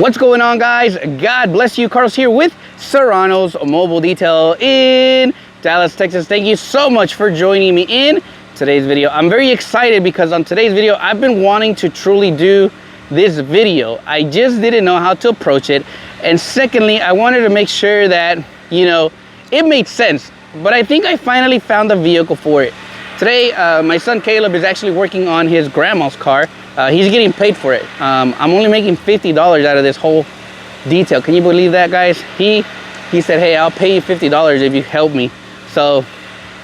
What's going on, guys? God bless you. Carlos here with Serranos Mobile Detail in Dallas, Texas. Thank you so much for joining me in today's video. I'm very excited because on today's video, I've been wanting to truly do this video. I just didn't know how to approach it. And secondly, I wanted to make sure that, it made sense. But I think I finally found the vehicle for it. Today, my son Caleb is actually working on his grandma's car. He's getting paid for it. I'm only making $50 out of this whole detail. Can you believe that, guys? He said, hey, I'll pay you $50 if you help me. So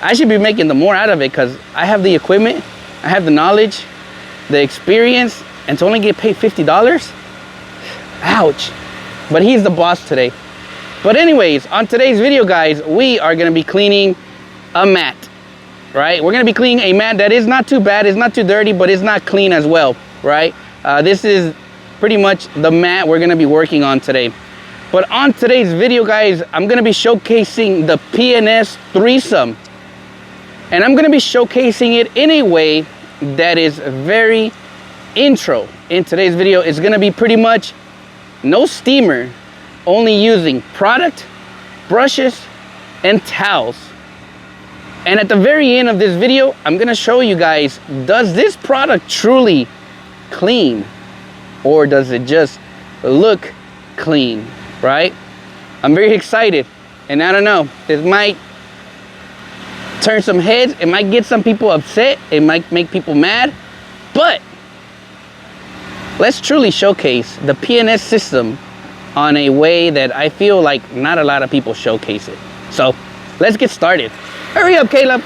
I should be making the more out of it because I have the equipment, I have the knowledge, the experience, and to only get paid $50? Ouch. But he's the boss today. But anyways, on today's video, guys, we are gonna be cleaning a mat. Right, we're gonna be cleaning a mat that is not too bad, it's not too dirty, but it's not clean as well, right? This is pretty much the mat we're gonna be working on today. But on today's video, guys, I'm gonna be showcasing the P&S Threesome. And I'm gonna be showcasing it in a way that is very intro. In today's video, it's gonna be pretty much no steamer, only using product, brushes, and towels. And at the very end of this video, I'm gonna show you guys, does this product truly clean? Or does it just look clean, right? I'm very excited. And I don't know, this might turn some heads. It might get some people upset. It might make people mad. But let's truly showcase the P&S system on a way that I feel like not a lot of people showcase it. So let's get started. Hurry up, Caleb.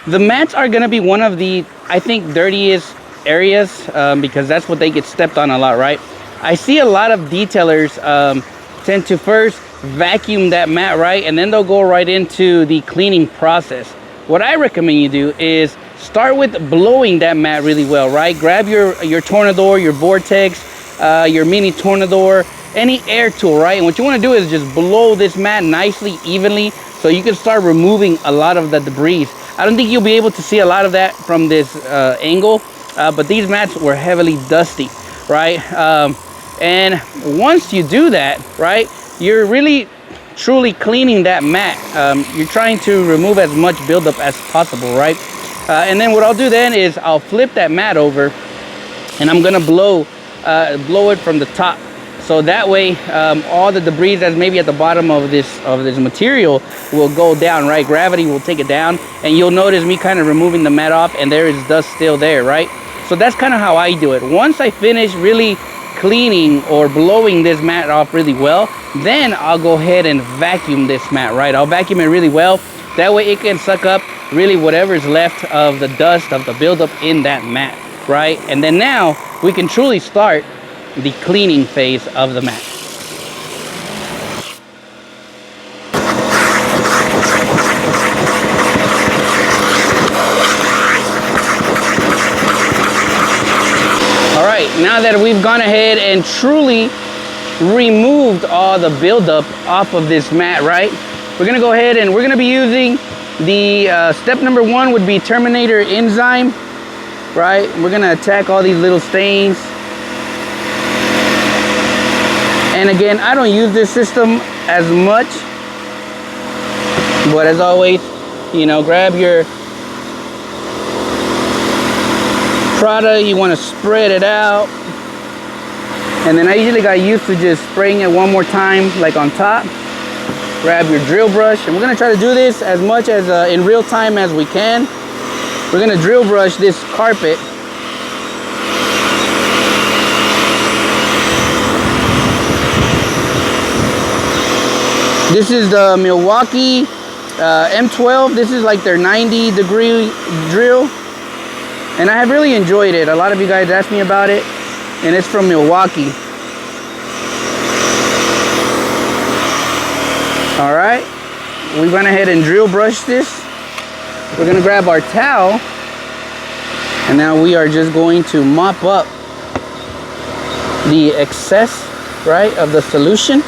The mats are gonna be one of the, I think, dirtiest areas because that's what they get stepped on a lot, right? I see a lot of detailers tend to first vacuum that mat, right? And then they'll go right into the cleaning process. What I recommend you do is start with blowing that mat really well, right? Grab your Tornador, your Vortex, your mini Tornador, any air tool, right? And what you want to do is just blow this mat nicely, evenly, so you can start removing a lot of the debris. I don't think you'll be able to see a lot of that from this angle, but these mats were heavily dusty, right? And once you do that, right, you're really truly cleaning that mat. You're trying to remove as much buildup as possible, right? And then what I'll do then is I'll flip that mat over and I'm gonna blow it from the top. So that way, all the debris that's maybe at the bottom of this material will go down, right? Gravity will take it down, and you'll notice me kind of removing the mat off, and there is dust still there, right? So that's kind of how I do it. Once I finish really cleaning or blowing this mat off really well, then I'll go ahead and vacuum this mat, right? I'll vacuum it really well. That way it can suck up really whatever is left of the dust, of the buildup in that mat, right? And then now we can truly start the cleaning phase of the mat. All right, now that we've gone ahead and truly removed all the buildup off of this mat, right? We're gonna go ahead and we're gonna be using the step number 1 would be Terminator enzyme, right? We're gonna attack all these little stains. And again, I don't use this system as much, but as always, grab your product, you want to spread it out. And then I usually got used to just spraying it one more time, like on top. Grab your drill brush, and we're gonna try to do this as much as in real time as we can. We're gonna drill brush this carpet. This is the Milwaukee M12. This is like their 90-degree drill. And I have really enjoyed it. A lot of you guys asked me about it. And it's from Milwaukee. All right. We went ahead and drill brushed this. We're going to grab our towel. And now we are just going to mop up the excess, right, of the solution.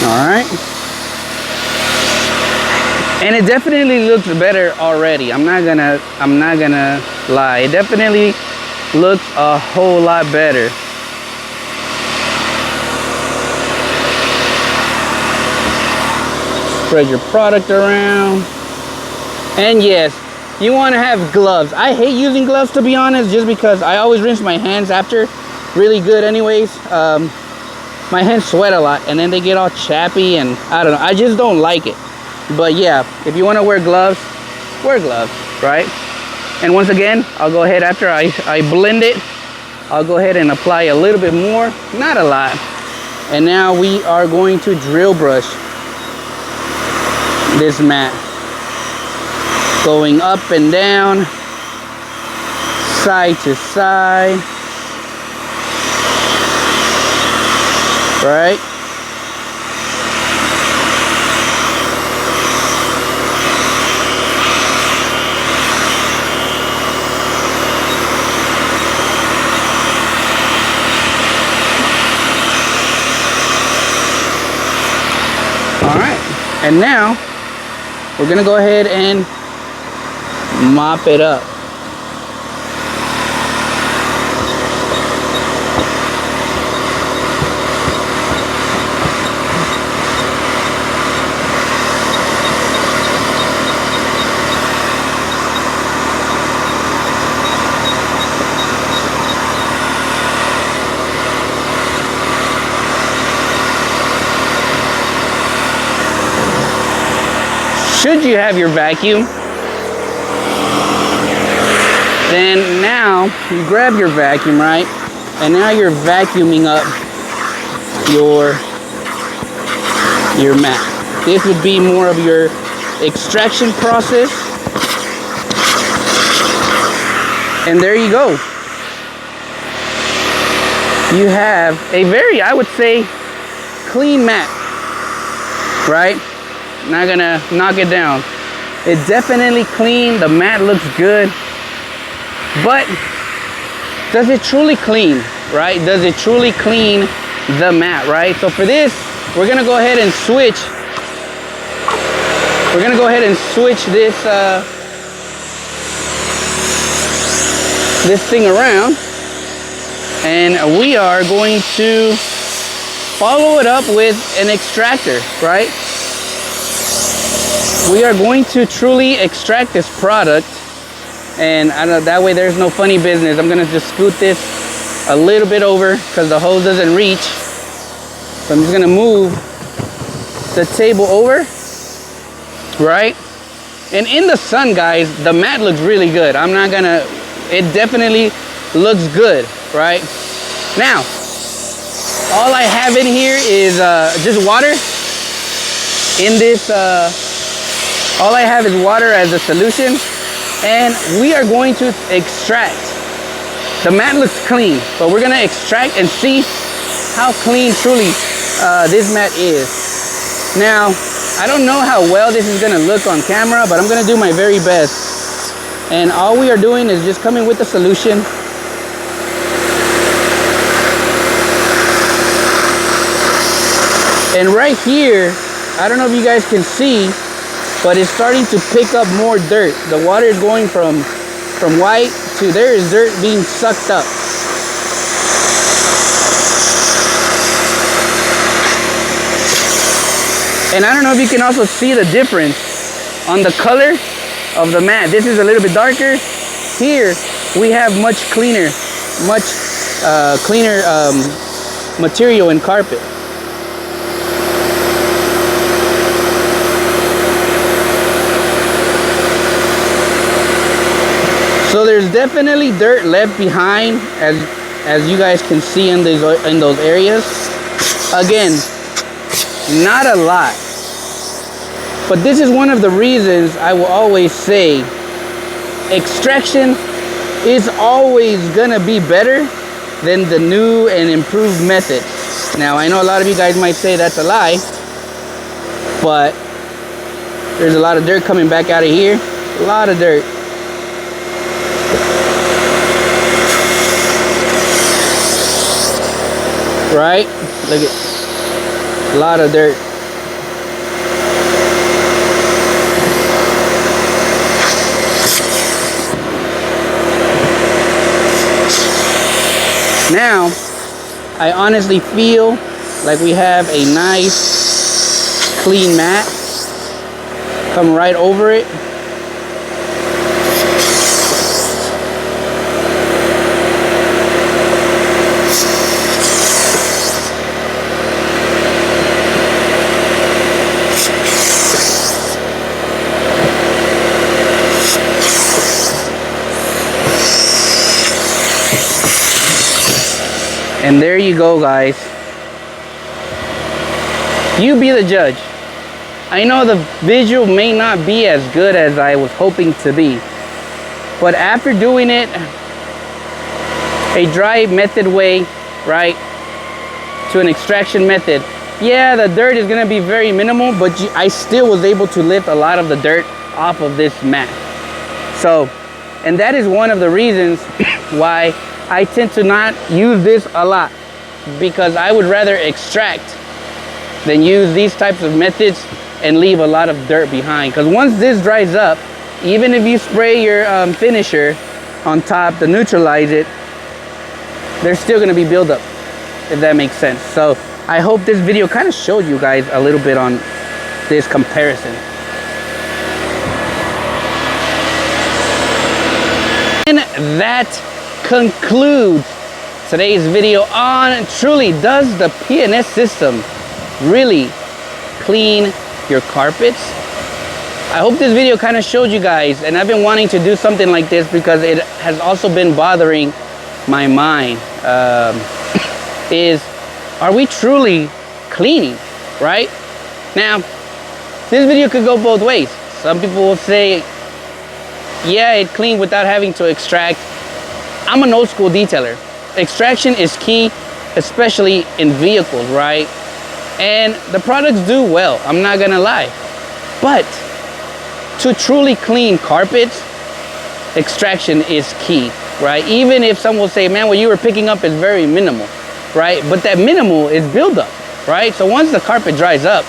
All right. And it definitely looks better already. I'm not gonna lie. It definitely looks a whole lot better. Spread your product around. And yes, you want to have gloves. I hate using gloves, to be honest, just because I always rinse my hands after really good anyways. My hands sweat a lot and then they get all chappy, and I don't know, I just don't like it. But yeah, if you want to wear gloves, right? And once again, I'll go ahead after I blend it, I'll go ahead and apply a little bit more, not a lot. And now we are going to drill brush this mat, going up and down, side to side, right? All right, and now we're gonna go ahead and mop it up. Should you have your vacuum, then now you grab your vacuum, right? And now you're vacuuming up your mat. This would be more of your extraction process. And there you go. You have a very, I would say, clean mat, right? Not gonna knock it down. It's definitely clean. The mat looks good. But does it truly clean, right? Does it truly clean the mat, right? So for this, we're gonna go ahead and switch. We're gonna go ahead and switch this this thing around, and we are going to follow it up with an extractor, right? We are going to truly extract this product, and I know that way there's no funny business. I'm gonna just scoot this a little bit over because the hose doesn't reach. So I'm just gonna move the table over, right? And in the sun, guys, the mat looks really good. I'm not gonna, it definitely looks good, right? Now, all I have in here is just water. In this, all I have is water as a solution, and we are going to extract. The mat looks clean, but we're gonna extract and see how clean truly this mat is. Now, I don't know how well this is gonna look on camera, but I'm gonna do my very best. And all we are doing is just coming with the solution. And right here, I don't know if you guys can see, but it's starting to pick up more dirt. The water is going from white to, there is dirt being sucked up. And I don't know if you can also see the difference on the color of the mat. This is a little bit darker. Here we have much cleaner material and carpet. So there's definitely dirt left behind, as you guys can see in those areas. Again, not a lot. But this is one of the reasons I will always say extraction is always gonna be better than the new and improved method. Now, I know a lot of you guys might say that's a lie, but there's a lot of dirt coming back out of here. A lot of dirt. Right? Look at a lot of dirt. Now, I honestly feel like we have a nice clean mat. Come right over it. And there you go, guys. You be the judge. I know the visual may not be as good as I was hoping to be, but after doing it a dry method way, right, to an extraction method, yeah, the dirt is gonna be very minimal, but I still was able to lift a lot of the dirt off of this mat. So, and that is one of the reasons why I tend to not use this a lot, because I would rather extract than use these types of methods and leave a lot of dirt behind. Because once this dries up, even if you spray your finisher on top to neutralize it, there's still going to be buildup, if that makes sense. So I hope this video kind of showed you guys a little bit on this comparison. And that concludes today's video on truly, does the P&S system really clean your carpets? I hope this video kind of showed you guys, and I've been wanting to do something like this because it has also been bothering my mind. Are we truly cleaning, right? Now, this video could go both ways. Some people will say, yeah, it cleaned without having to extract. I'm an old school detailer. Extraction is key, especially in vehicles, right? And the products do well, I'm not gonna lie. But to truly clean carpets, extraction is key, right? Even if someone will say, man, what you were picking up is very minimal, right? But that minimal is buildup, right? So once the carpet dries up,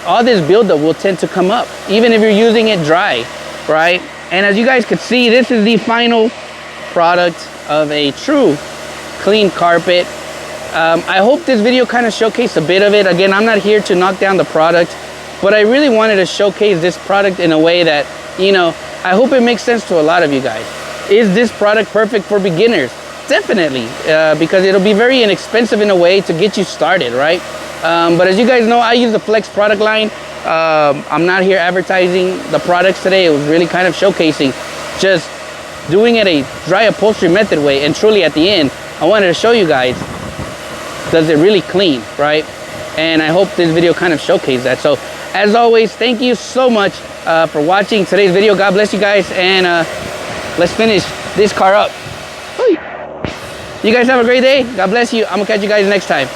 all this buildup will tend to come up, even if you're using it dry, right? And as you guys can see, this is the final product of a true clean carpet. I hope this video kind of showcased a bit of it. Again, I'm not here to knock down the product, but I really wanted to showcase this product in a way that, you know, I hope it makes sense to a lot of you guys. Is this product perfect for beginners? Definitely, because it'll be very inexpensive in a way to get you started, right? But as you guys know, I use the Flex product line. I'm not here advertising the products today. It was really kind of showcasing just doing it a dry upholstery method way. And truly at the end, I wanted to show you guys, does it really clean, right? And I hope this video kind of showcased that. So as always, thank you so much for watching today's video. God bless you guys, and let's finish this car up. You guys have a great day. God bless you. I'm gonna catch you guys next time.